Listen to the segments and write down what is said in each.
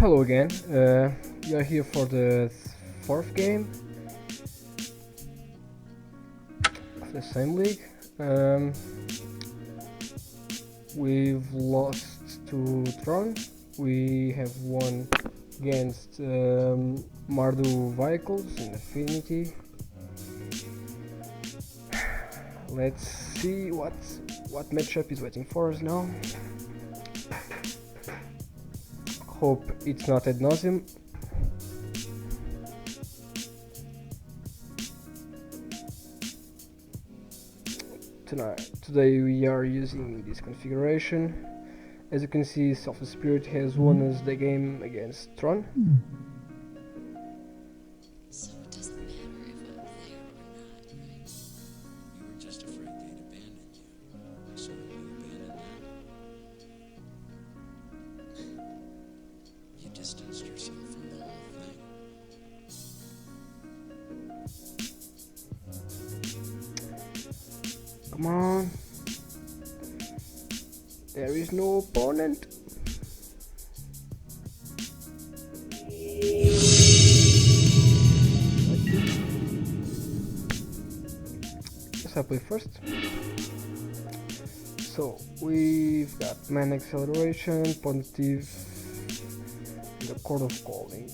Hello again. We are here for the fourth game of the same league. We've lost to Thune. We have won against Mardu vehicles in Affinity. Let's see what matchup is waiting for us now. Hope it's not ad nauseum. Today we are using this configuration. As you can see, Self Spirit has won us the game against Tron. So it doesn't matter if I'm there or not, right? You were just afraid they'd abandoned you. So you abandoned them. You distanced yourself from the whole thing. Come on. There is no opponent. Guess I play first. So we've got man acceleration, positive, the Chord of calling.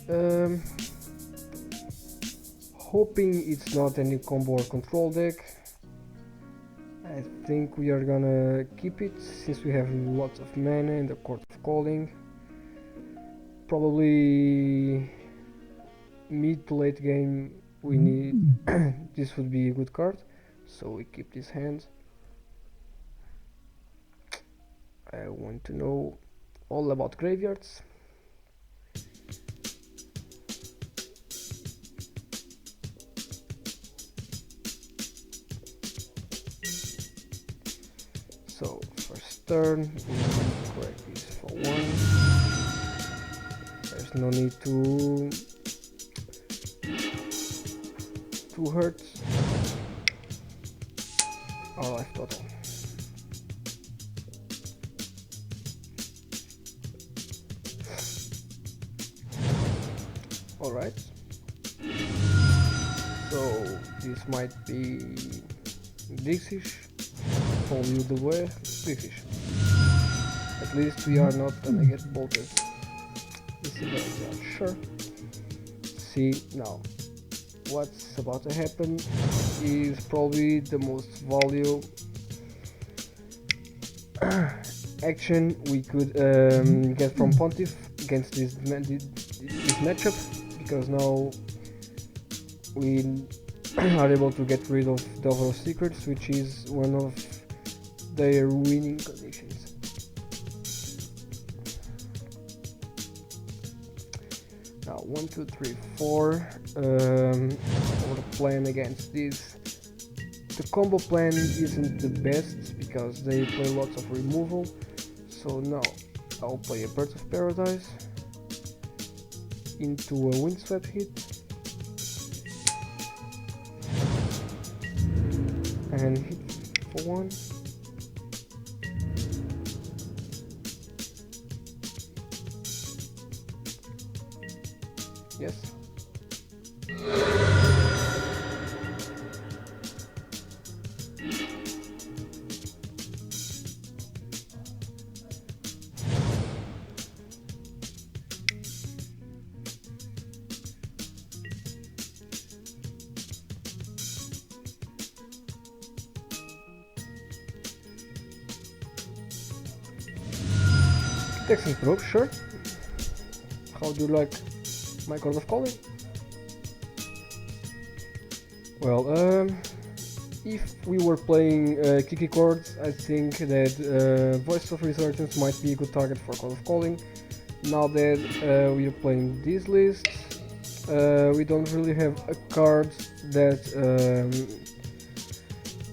Hoping it's not any combo or control deck. I think we are gonna keep it since we have lots of mana in the Chord of Calling. Probably mid to late game we need this would be a good card, so we keep this hand. I want to know all about graveyards. So first turn, we correct this for 1. There's no need to hurt our life total. Alright. So this might be Grixies. Follow you the way, Grixies. At least we are not gonna get bolted. This is very sure. See now, what's about to happen is probably the most value action we could get from Pontiff against this matchup, because now we are able to get rid of the Overall Secrets, which is one of their winning conditions. Now 1, 2, 3, 4. Our plan against this. The combo plan isn't the best because they play lots of removal. So now I'll play a Birds of Paradise into a Windswept hit. And hit for 1. Yes. Text and probe, sure. How do you like my Chord of Calling? Well, if we were playing Kiki chords, I think that Voice of Resurgence might be a good target for Chord of Calling. Now that we are playing this list, we don't really have a card that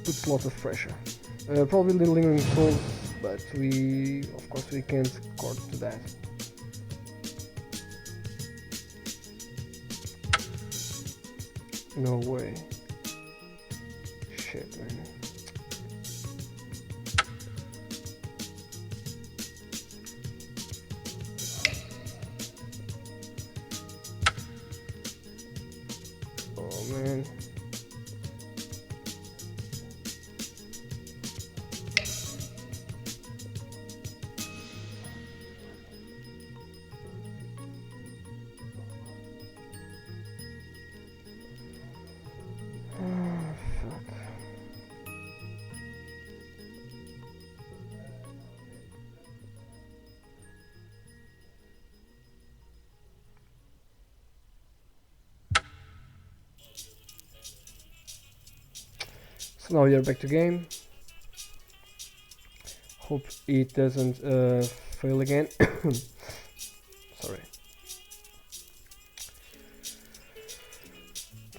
puts a lot of pressure. Probably the Lingering Souls, but of course we can't court to that. No way. Shit, man. Now we are back to game. Hope it doesn't fail again. Sorry.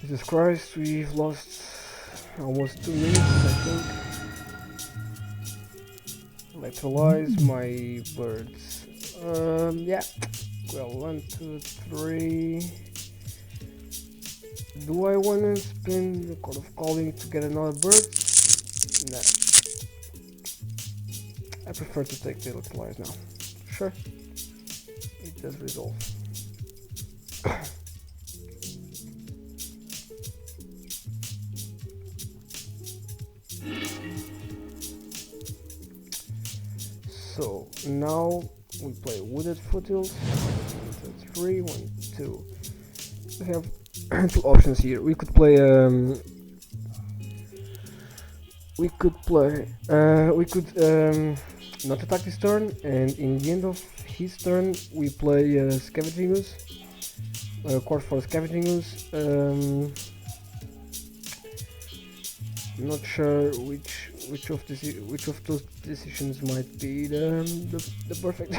Jesus Christ, we've lost almost 2 minutes, I think. Electrolyze my birds. Yeah. Well, 1, 2, 3. Do I wanna spend the Chord of Calling to get another bird? Nah. I prefer to take the Electrolyze now. Sure. It does resolve. So now we play Wooded Foothills. 1, 2, 3, 1, 2. We have two options here. We could play not attack this turn, and in the end of his turn we play Scavenging Ooze, Chord for Scavenging Ooze. I'm not sure which of those decisions might be the perfect.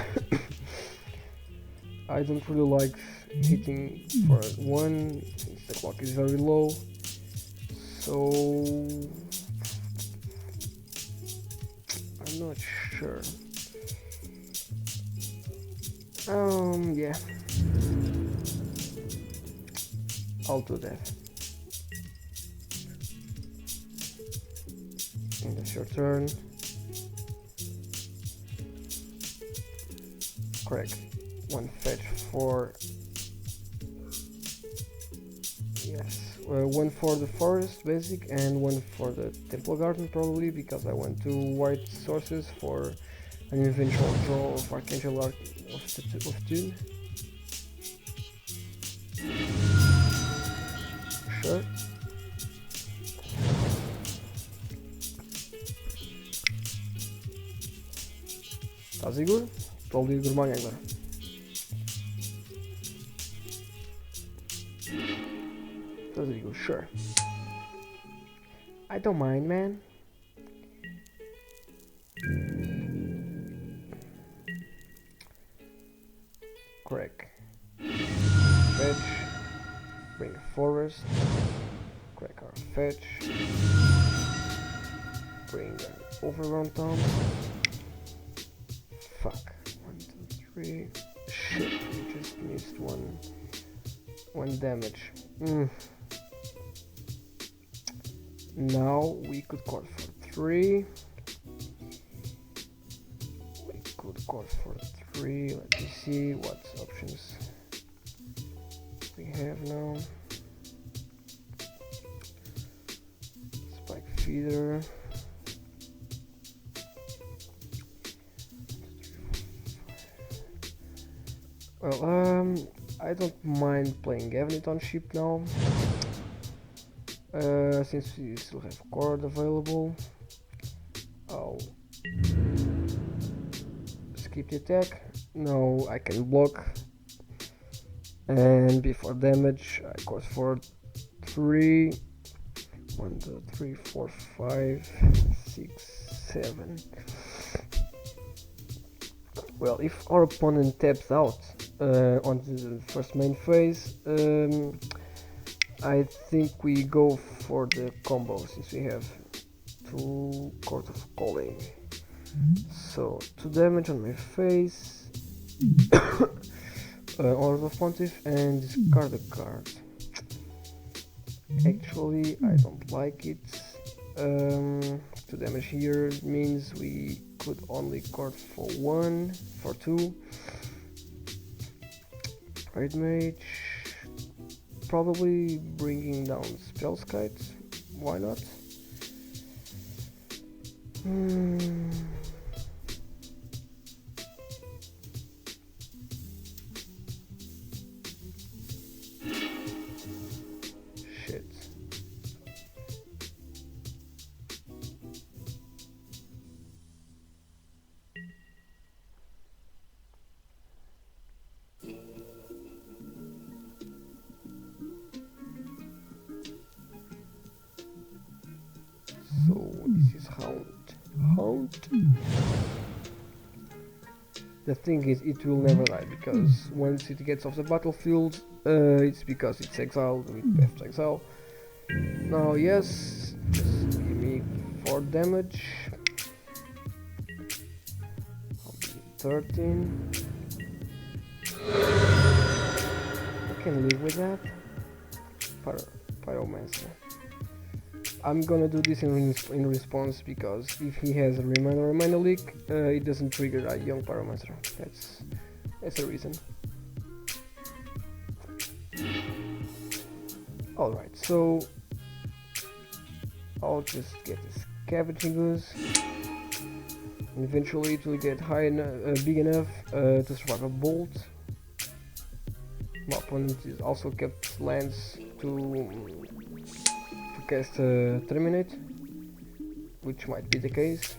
I don't really like hitting for 1 since the clock is very low. So I'm not sure. Yeah. I'll do that. And it's your turn. Correct. 1 fetch for... Yes. 1 for the forest basic and 1 for the temple garden probably, because I went to white sources for an eventual draw of Archangel of Thune. Sure. Tá seguro? Estou ali de Gurmang agora. Tá seguro, sure. I don't mind, man. Crack. Fetch. Bring a forest. Crack our fetch. Bring an overgrown tomb. Fuck. 1, 2, 3. Shit, we just missed one damage. Now we could Chord for 3. We could Chord for 3. Let me see what options we have now. Spike feeder. Well, I don't mind playing Gavenit on ship now, since we still have Chord available. I'll skip the attack. No, I can block, and before damage I Chord for 3. 1, 2, 3, 4, 5, 6, 7. Well, if our opponent taps out on the first main phase, I think we go for the combo since we have 2 Chord of Calling. So 2 damage on my face, Order of Pontiff, and discard a card. Actually, I don't like it. 2 damage here means we could only Chord for 1, for 2. Raid Mage, probably bringing down Spellskite, why not? Shit. So won't. The thing is, it will never die, because once it gets off the battlefield, it's because it's exiled with Path to Exile. Now, yes, just give me 4 damage. I'll be 13. I can live with that. Pyromancer. I'm gonna do this in response, because if he has a Reminder Leak, it doesn't trigger a young Pyromancer. That's a reason. Alright, so I'll just get the Scavenging Ooze. And eventually it will get big enough to survive a bolt. My opponent is also kept lands to cast Terminate, which might be the case.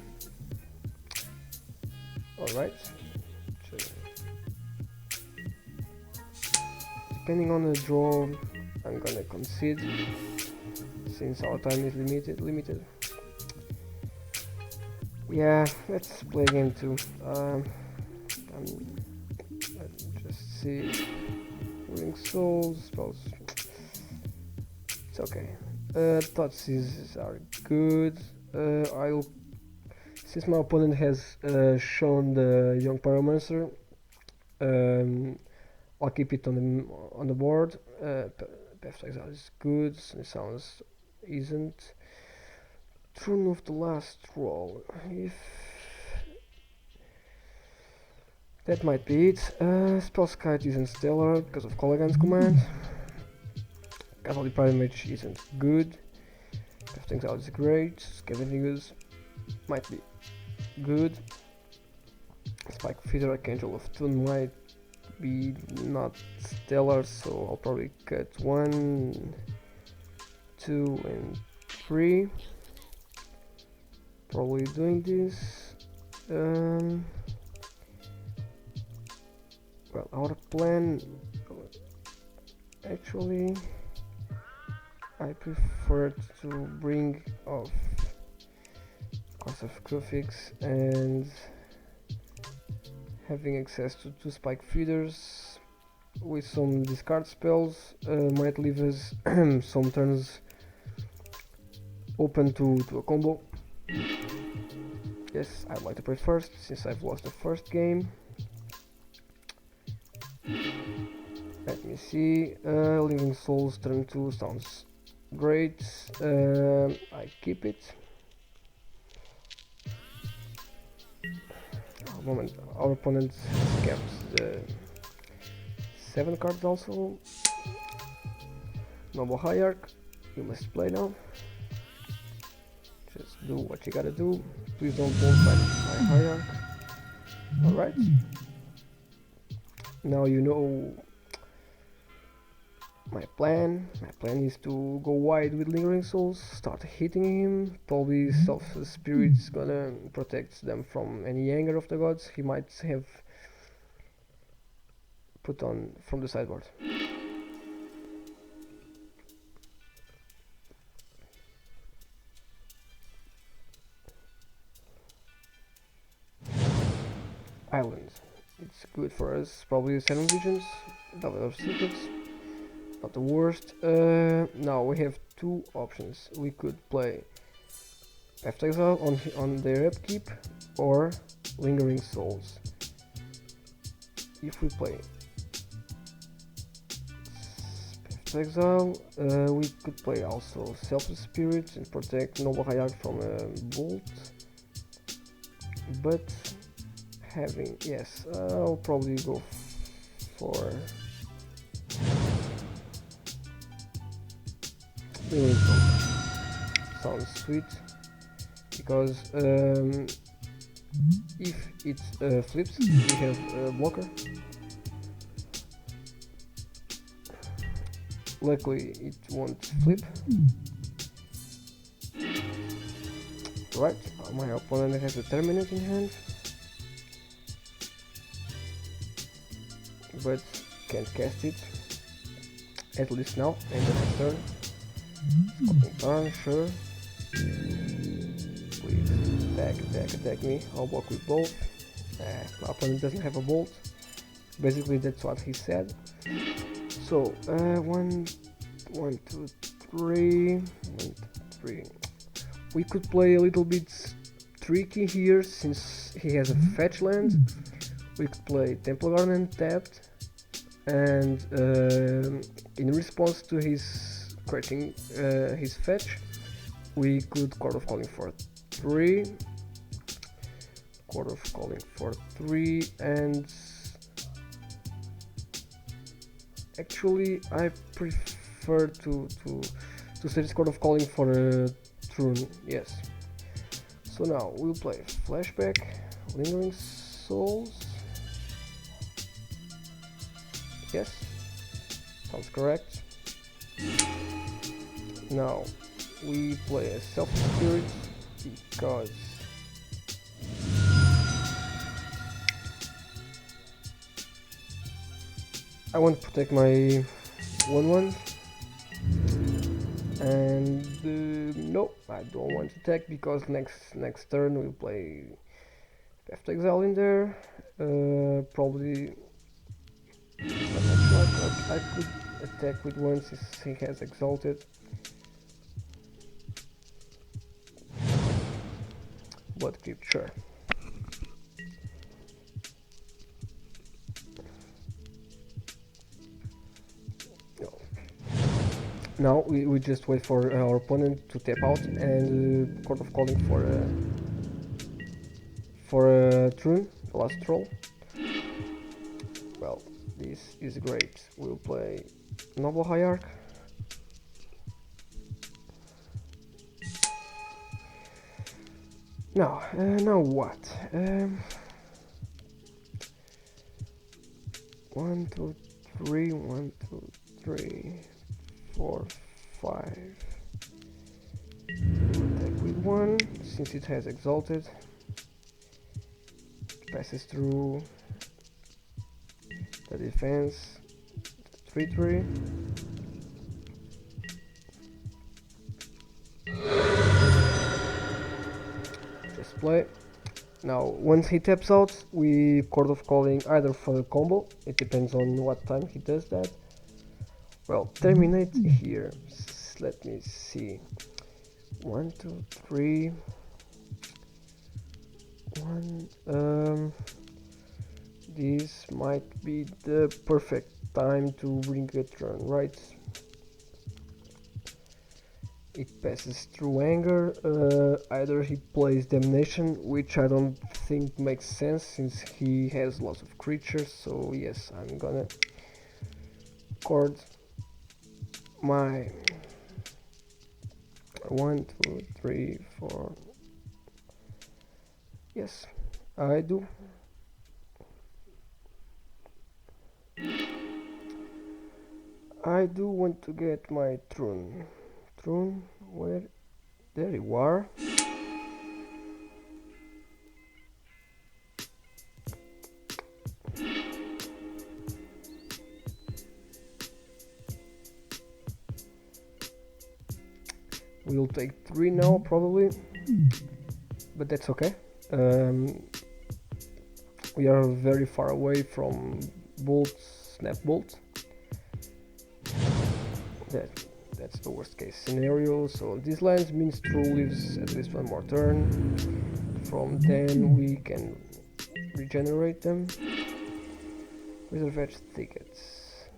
Alright. Depending on the draw, I'm gonna concede, since our time is limited. Yeah, let's play game 2. Let's just see. Ring Souls, spells. It's okay. Thoughts are good. Since my opponent has shown the young Pyromancer, I'll keep it on the board. Path to Exile is good. It sounds isn't. Thune of the last roll. If that might be it. Spellskite isn't stellar because of Colligan's command. Cavalry Primage isn't good. Path to Exile is great. Scavenging Ooze might be good. Spike Feeder Archangel of Thune might be not stellar, so I'll probably cut 1, 2 and 3. Probably doing this. Well, our plan, actually, I prefer to bring off Course of Crufix and having access to 2 Spike Feeders with some discard spells might leave us some turns open to a combo. Yes, I'd like to play first, since I've lost the first game. Let me see. Living Souls turn 2 sounds great. I keep it. Moment, our opponent kept the 7 cards also. Noble Hierarch, you must play now. Just do what you gotta do. Please don't bolt my Hierarch. Alright. Now you know my plan. My plan is to go wide with Lingering Souls, start hitting him. Probably Selfless Spirit's gonna protect them from any anger of the gods he might have put on from the sideboard. Island. It's good for us. Probably 7 visions, double of secrets. Not the worst. Now we have 2 options. We could play Path to Exile on their upkeep, or Lingering Souls. If we play Path to Exile, we could play also Selfless Spirit and protect Noble Hierarch from a bolt. But having, yes, I'll probably go for Lingering Souls. Sounds sweet, because if it flips, we have a blocker. Luckily, it won't flip. Right, my opponent has a Terminate in hand, but can't cast it, at least now, and the next turn. Sure. Please. Attack me. I'll block with both. My opponent doesn't have a bolt. Basically, that's what he said. So, 1, 2, 3. 1, 2, 3. We could play a little bit tricky here since he has a fetch land. We could play Temple Garden tapped, and in response to his crashing his fetch, we could Chord of Calling for 3. Chord of Calling for 3, and actually I prefer to say this Chord of Calling for Thune, yes. So now we'll play Flashback, Lingering Souls. Yes, sounds correct. Now we play a Self-Spirit because I want to protect my 1/1, and no, I don't want to attack because next turn we'll play Path to Exile in there. Probably I'm not sure I could attack with one since he has exalted. But keep sure. No. Now we just wait for our opponent to tap out and Chord of Calling for Thune, the last troll. Well, this is great. We'll play Noble Hierarch. Now what? 1, 2, 3, 1, 2, 3, 4, 5. Attack with 1, since it has exalted. Passes through the defense. 3/3. Just play. Now, once he taps out, we Chord of Calling either for the combo. It depends on what time he does that. Well, terminate here. Let me see. 1, 2, 3. 1. This might be the perfect time to bring a turn, right? It passes through anger. Either he plays Damnation, which I don't think makes sense since he has lots of creatures. So yes, I'm gonna Chord my 1, 2, 3, 4. Yes, I do. I do want to get my Thune. Thune, where? There you are. We'll take 3 now, probably, but that's okay. We are very far away from Snap Bolt. That's the worst case scenario. So this lands means True lives at least 1 more turn. From then we can regenerate them. Reserve tickets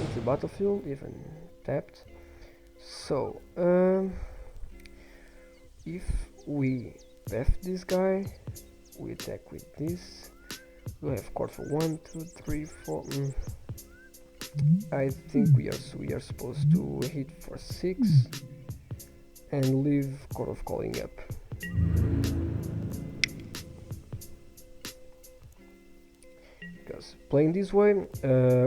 into the battlefield, even tapped. So if we path this guy, we attack with this. We'll have Chord for 1, 2, 3, 4. I think we are supposed to hit for 6 and leave Chord of Calling up. Because playing this way,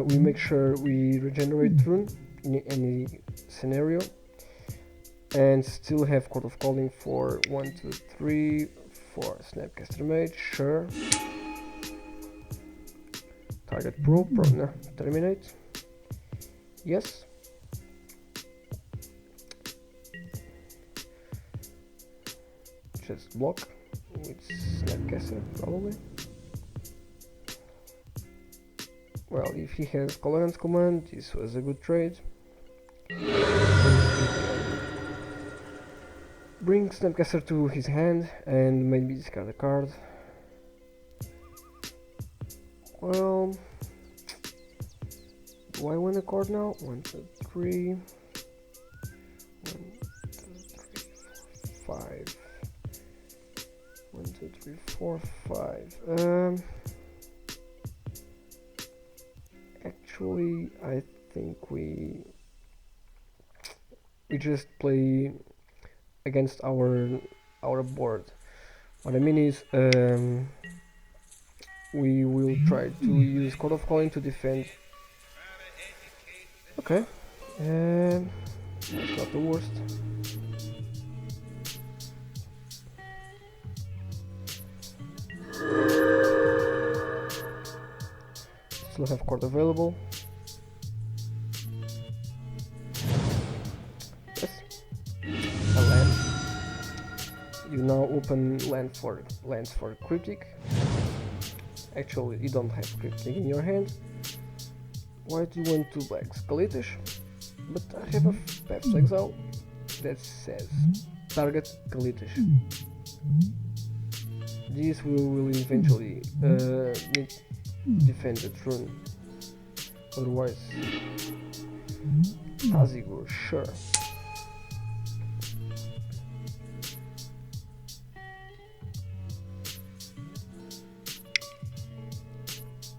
we make sure we regenerate Thune in any scenario and still have Chord of Calling for 1, 2, 3, 4. Snapcaster Mage, sure. Target Probe, no, terminate. Yes. Just block. caster, probably. Well, if he has Colorant's command, this was a good trade. Bring Snapcaster to his hand and maybe discard a card. Well, do I win a Chord now? 1, 2, 3. 1, 2, 3, 4, 5. 1, 2, 3, 4, 5. Actually, I think we just play against our board. What I mean is, we will try to use Chord of Calling to defend. Okay, that's not the worst. Still have Chord available. Yes, a land. You now open lands for Cryptic. Actually, you don't have Cryptic in your hand. Why do you want 2 black? Kalitas? But I have a Path's Exile that says target Kalitas. This will eventually need defend the Thune. Otherwise, Tazigur, sure.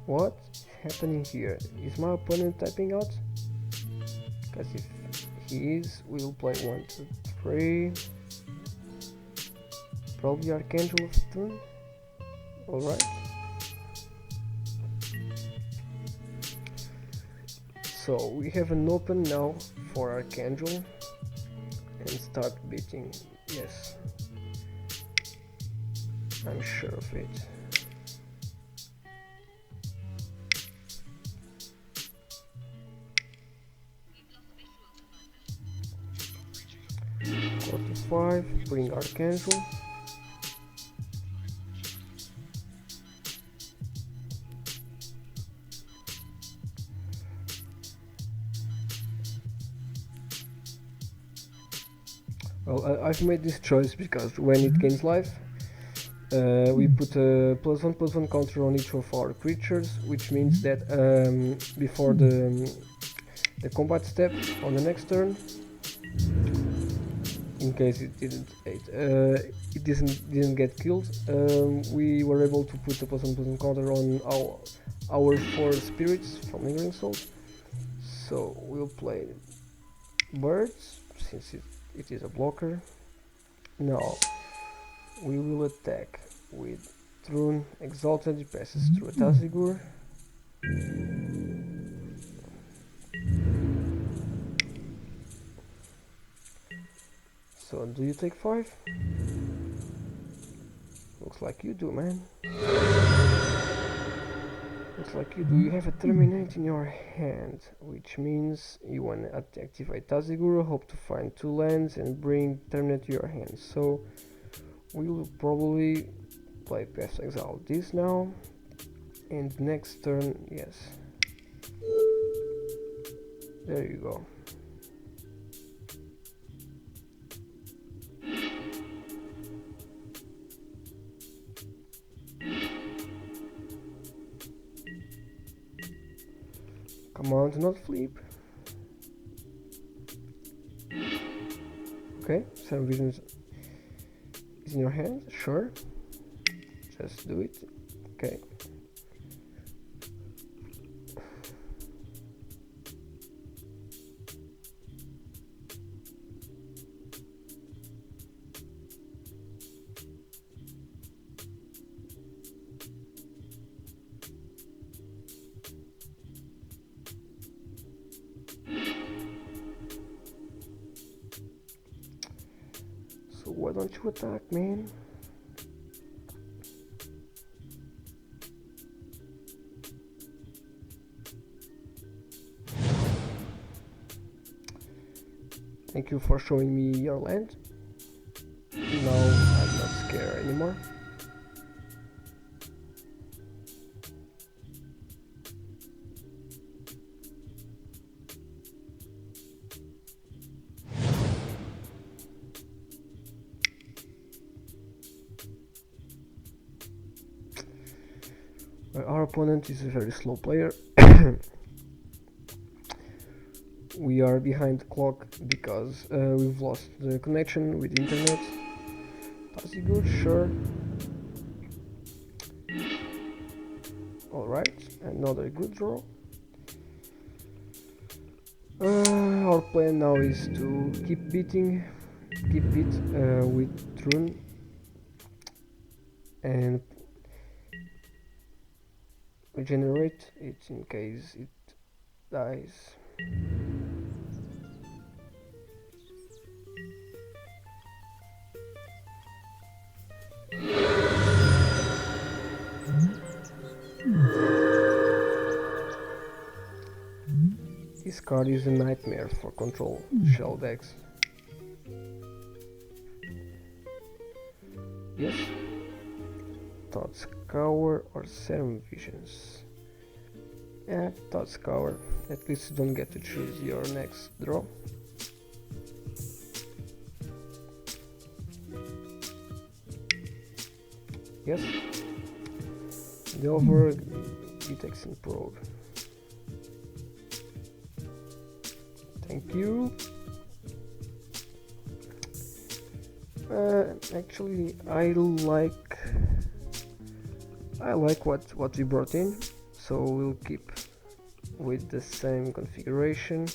What's happening here? Is my opponent typing out? Because if he is, we'll play 1, 2, 3. Probably Archangel of Thune. Alright. So we have an open now for Archangel and start beating. Yes, I'm sure of it. Go to 5, bring Archangel. Well, I've made this choice because when it gains life, we put a +1/+1 counter on each of our creatures, which means that before the combat step on the next turn, in case it didn't get killed, we were able to put a +1/+1 counter on our 4 spirits from Lingering Souls. So we'll play birds since it is a blocker. Now we will attack with Thune Exalted. It passes through a Tazigur. So do you take 5? Looks like you do, man. Looks like you do. You have a Terminate in your hand, which means you want to activate Tazigur, hope to find 2 lands and bring Terminate to your hand. So we will probably play Path's Exile this now, and next turn, yes. There you go. Come on, do not flip. Okay, Seven Visions is in your hand, sure. Just do it. Okay. So why don't you attack, man? Thank you for showing me your land. Now I'm not scared anymore. opponent is a very slow player. We are behind the clock because we've lost the connection with the internet. That's good, sure. Alright, another good draw. Our plan now is to keep it with Thune and regenerate it in case it dies. This card is a nightmare for control shell decks. Yes. Thought Scour or Serum Visions. Yeah, Thought Scour. At least you don't get to choose your next draw. Yes. The over it takes in probe. Thank you. Actually, I like what we brought in, so we'll keep with the same configuration.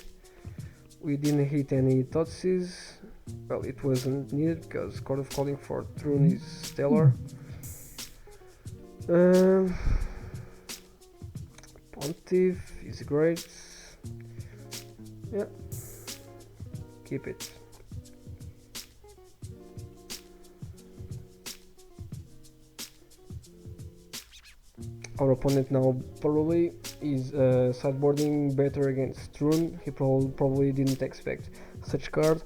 We didn't hit any Totsis. Well, it wasn't needed because Chord of Calling for Thune is stellar. Pontiff is great. Yeah, keep it. Our opponent now probably is sideboarding better against Thune. He probably didn't expect such card.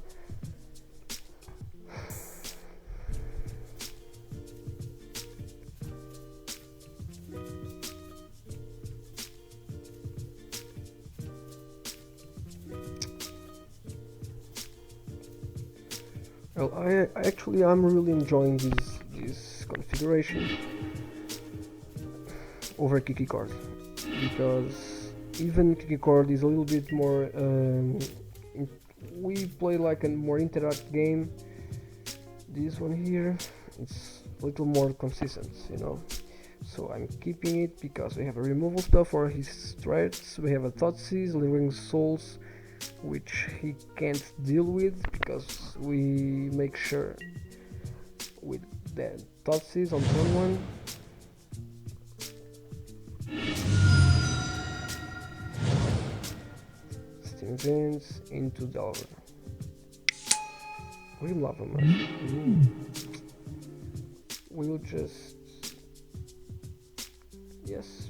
Well, I'm really enjoying this configuration over Kiki Chord, because even Kiki Chord is a little bit more we play like a more interact game. This one here, it's a little more consistent, you know. So I'm keeping it because we have a removal spell for his threats. We have a Thoughtseize, Lingering Souls, which he can't deal with because we make sure with the Thoughtseize on turn 1. Steam Vents into Delver. Grim Lava Man. We'll just... Yes,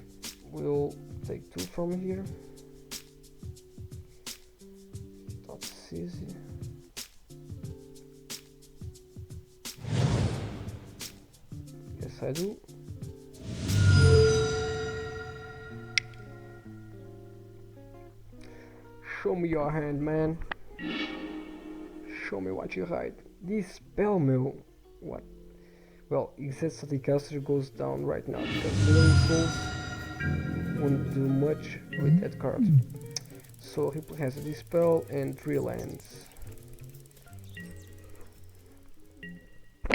we'll take 2 from here. That's easy. Yes, I do. Show me your hand, man. Show me what you hide. This spell mill. What? Well, Excess Caster goes down right now because Lingering Souls won't do much with that card. So he has a Dispel and 3 lands.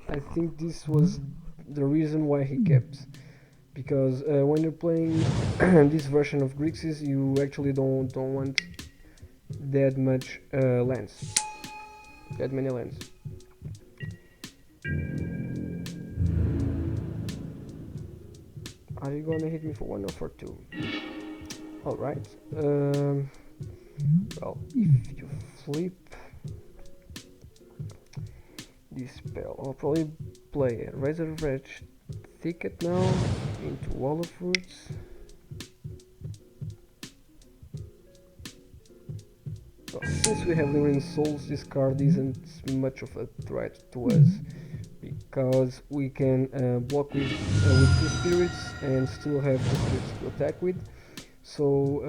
I think this was the reason why he kept. Because when you're playing this version of Grixies, you actually don't want that much lands. That many lands. Are you gonna hit me for 1 or for 2? Alright. Well, if you flip this spell, I'll probably play a Razor Edge Thicket now into Wall of Roots. Well, since we have Lingering Souls, this card isn't much of a threat to us, because we can block with 2 spirits and still have 2 spirits to attack with. So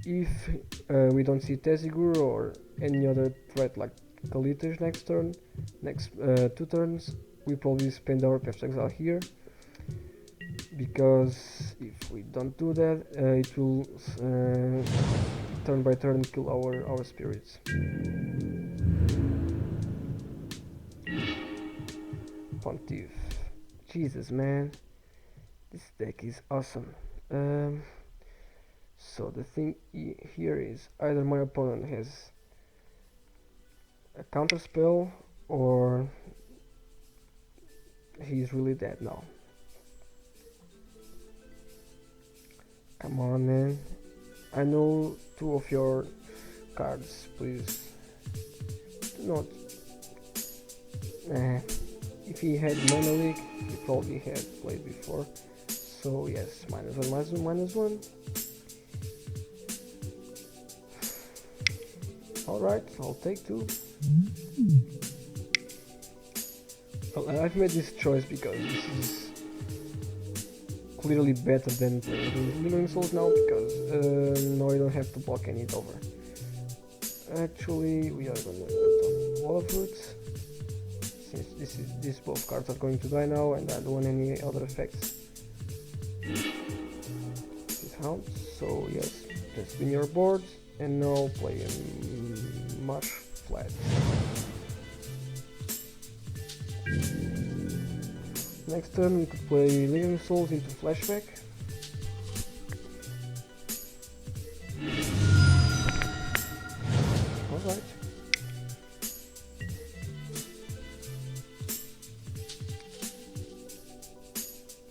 if we don't see Tesigur or any other threat like Kalitage next 2 turns, we probably spend our Path to Exile here. because if we don't do that, it will turn by turn kill our spirits. Pontiff. Jesus, man, this deck is awesome. So the thing here is either my opponent has a counter spell or he's really dead now. Come on, man. I know two of your cards, please. Not. If he had F.League, he probably had played before. So yes, -1. Alright, I'll take 2. Well, I've made this choice because this is clearly better than playing Lingering Souls now, because now I don't have to block any over. Actually, we are going to put on Wall of Roots, since these both cards are going to die now and I don't want any other effects. This Hound, so yes, just win your board and now play a much flat. Next turn we could play Lingering Souls into Flashback. Alright.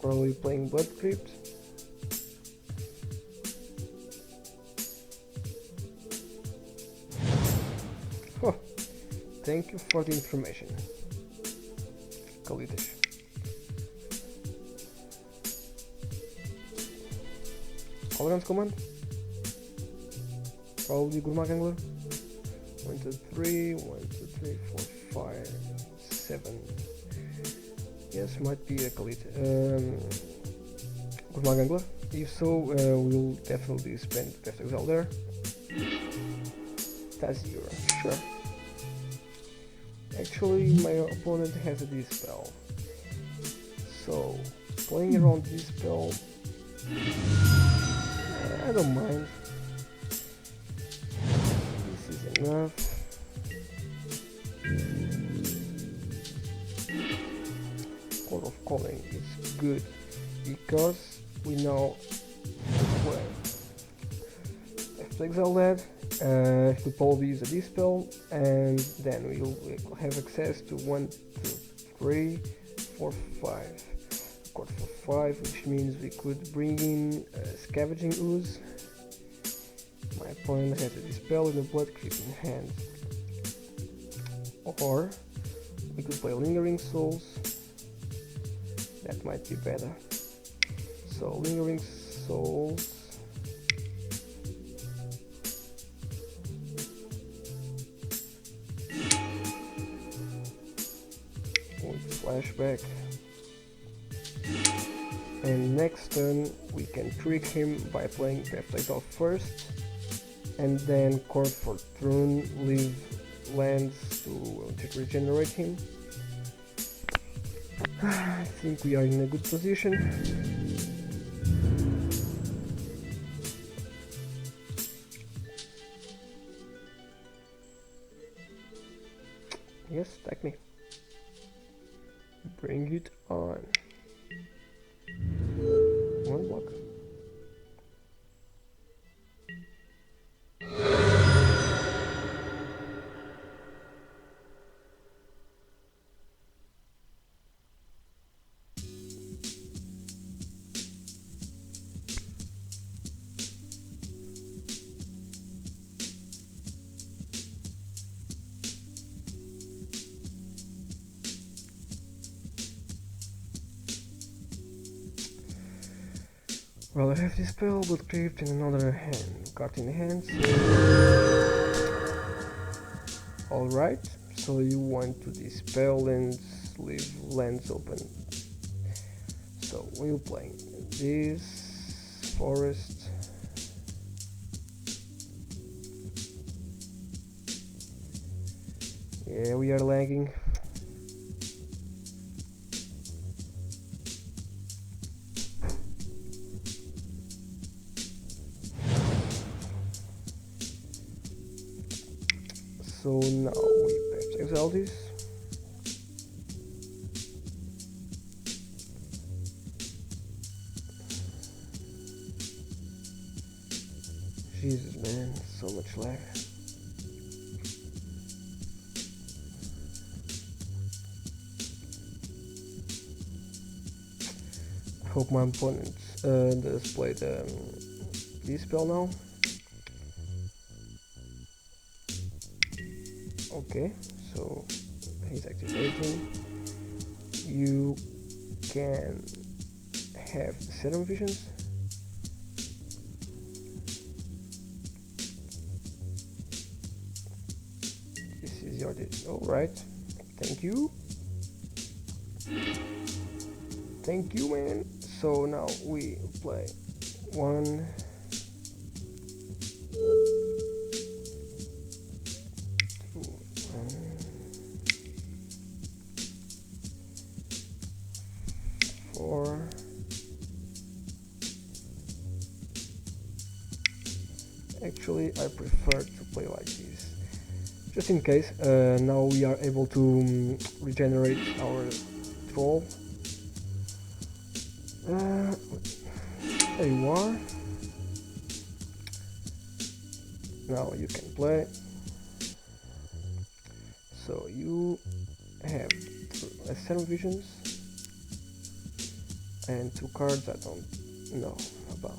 Probably playing Blood Crypt. Oh, thank you for the information, Kalitish. Tolerance command? Probably good Archangel. 1, 2, 3, 1, 2, 3, 4, 5, 7. Yes, might be a Kalit. Good Archangel. If so, we'll definitely spend Death Exile there. Tazira, sure. Actually, my opponent has a Dispel. So, playing around Dispel, I don't mind. This is enough. Chord of Calling is good because we know where. Let's exile that. We'll probably use a Dispel, and then we'll have access to 1, 2, 3, 4, 5. Chord for 5, which means we could bring in Scavenging Ooze. My opponent has a Dispel and a Blood Crypt in hand. Or we could play Lingering Souls. That might be better. So Lingering Souls. With Flashback. And next turn we can trick him by playing F.League off first, and then Chord for Thune, leave lands to regenerate him. I think we are in a good position. Yes, attack me. Bring it on. One block. Well, I have this spell, but Crypt in another hand, card in hand. Alright, so you want to dispel and leave lands open. So we'll play this forest. Yeah, we are lagging. So now we have to exile this. Jesus man, so much lag. Hope my opponent does play the this spell now. Okay, so he's activating. You can have 7 visions. This is your alright. Thank you. Thank you, man. So now we play 1, 2, 4. Actually, I prefer to play like this. Just in case, now we are able to regenerate our troll. There you are. Now you can play. So you have 7 visions and 2 cards I don't know about.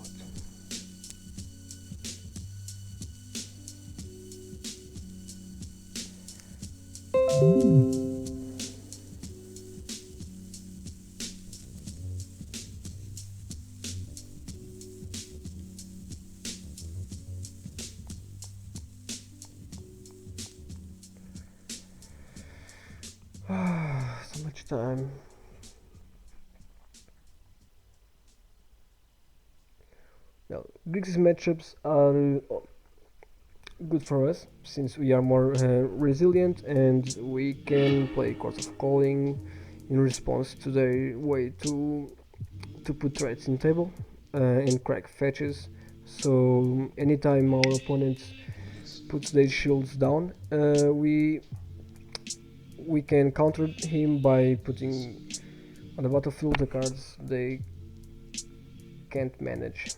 So much time. Now, Grixies matchups are good for us since we are more resilient and we can play Chord of Calling in response to their way to put threats in table and crack fetches. So anytime our opponent puts their shields down, we can counter him by putting on the battlefield the cards they can't manage.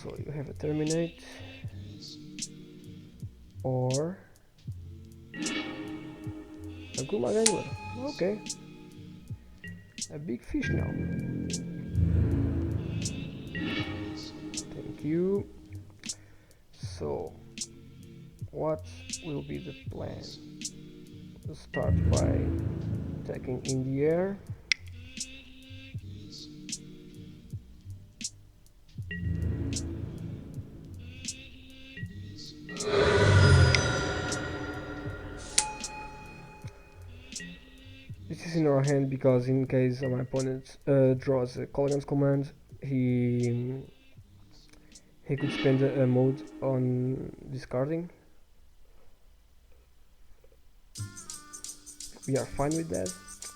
So you have a terminate or a Gulag Angler. Okay, a big fish now. Thank you. So what will be the plan? We'll start by attacking in the air. This is in our hand because in case my opponent draws a Colligan's command, he could spend a mode on discarding. We are fine with that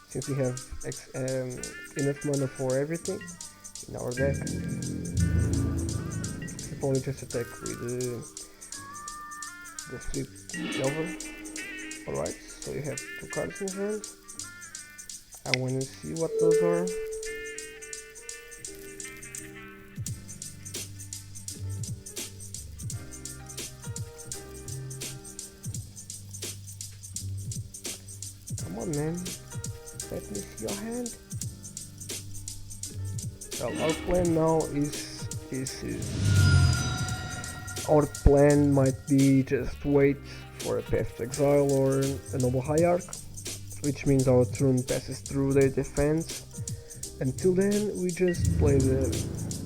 since we have enough mana for everything in our deck. If only just attack with the flip over. Alright, so you have 2 cards in hand. I wanna see what those are. Come on, man. Let me see your hand. Well, our plan now is our plan might be just wait for a Path to Exile or a Noble Hierarch, which means our Thune passes through their defense. Until then, we just play the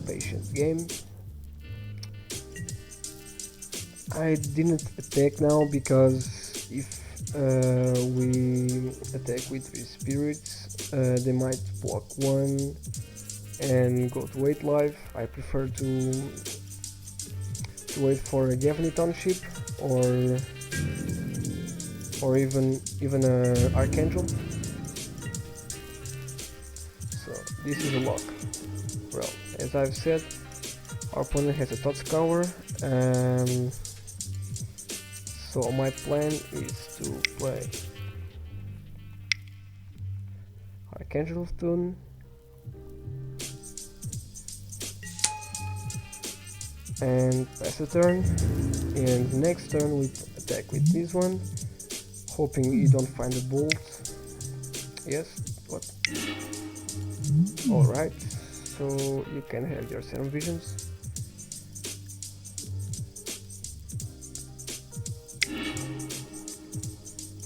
patient game I didn't attack now because if we attack with 3 spirits, they might block one and go to 8 life. I prefer to wait for a Gavany Township or even a Archangel. So this is a lock. Well, as I've said, our opponent has a Thought Scour, so my plan is to play Archangel of Thune, and pass a turn, and next turn we attack with this one, hoping you don't find a bolt. Yes, what? Alright, so you can have your Serum Visions.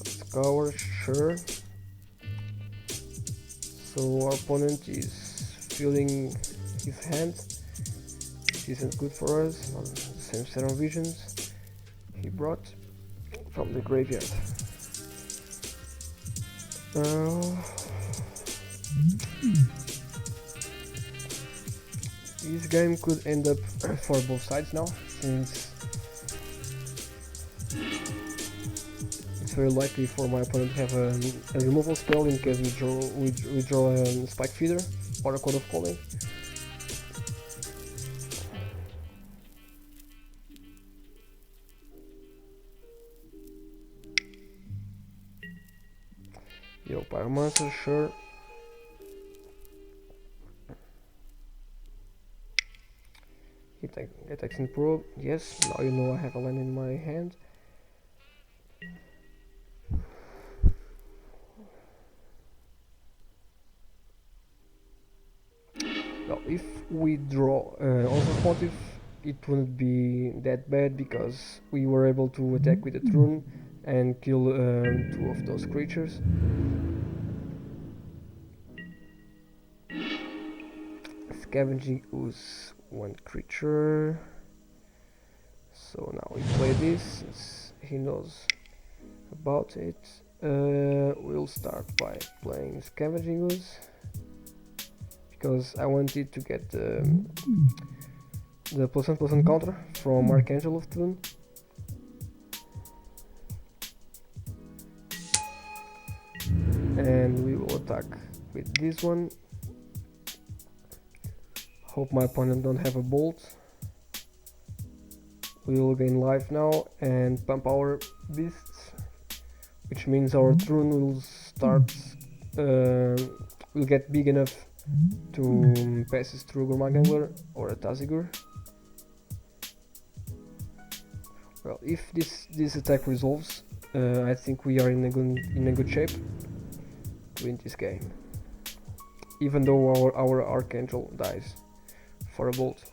Scour, sure. So our opponent is filling his hand. This isn't good for us. The same Serum Visions he brought from the graveyard. This game could end up for both sides now, since it's very likely for my opponent to have a removal spell in case we draw a Spike Feeder or a Chord of Calling. Yo, Pyromancer, sure. Attacks in probe, yes, now you know I have a land in my hand. Well, if we draw Onslaught Motive, it wouldn't be that bad because we were able to attack with the Thune and kill 2 of those creatures. Scavenging Ooze, 1 creature. So now we play this since he knows about it. We'll start by playing Scavenging Ooze because I wanted to get the +1/+1 counter from Archangel of Thune. And we will attack with this one. Hope my opponent don't have a bolt. We will gain life now and pump our beasts, which means our Thune will start, will get big enough to passes through Gormagangler or a Tazigur. Well, if this attack resolves, I think we are in a good shape to win this game. Even though our Archangel dies for a bolt,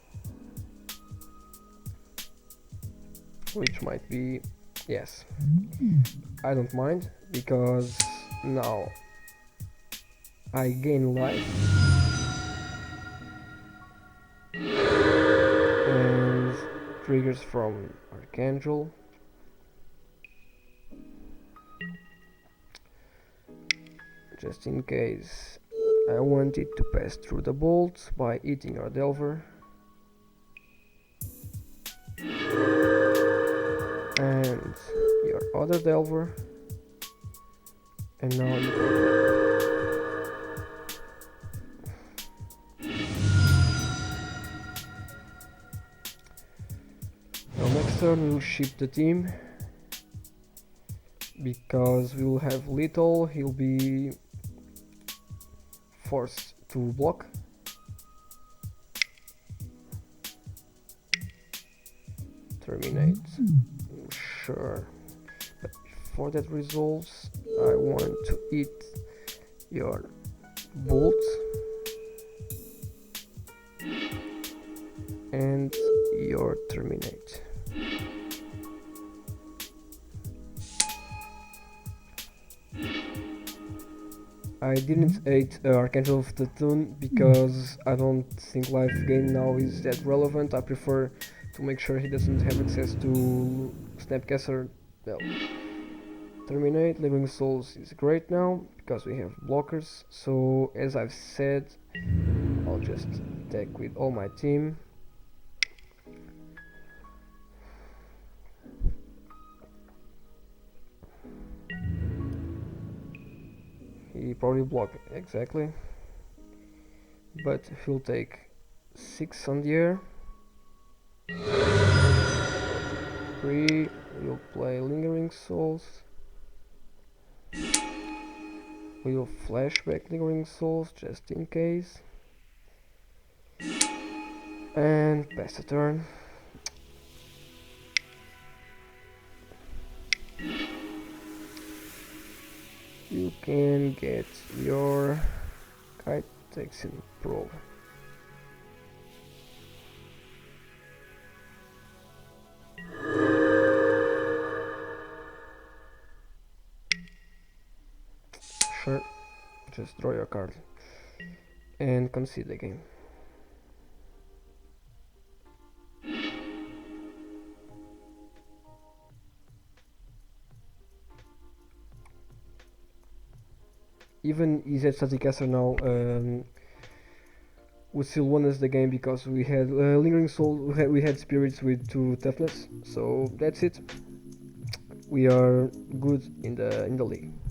which might be, yes, I don't mind because now I gain life and triggers from Archangel. Just in case I wanted to pass through the bolt by eating our Delver. And your other Delver. And now you now next turn we'll ship the team. Because we will have Lethal, he'll be forced to block. Terminate, sure, but before that resolves, I want to eat your bolt and your terminate. I didn't eat Archangel of the Thune because I don't think life gain now is that relevant. I prefer to make sure he doesn't have access to Snapcaster. Well, terminate. Lingering Souls is great now because we have blockers. So as I've said, I'll just attack with all my team. He probably blocked exactly, but he'll take 6 on the air. 3, we'll play Lingering Souls. We'll flashback Lingering Souls just in case. And pass the turn. You can get your kite takes in probe. Sure, just draw your card and concede the game. Even he's at static caster now, we still won us the game because we had Lingering Soul, we had spirits with 2 toughness, so that's it. We are good in the league.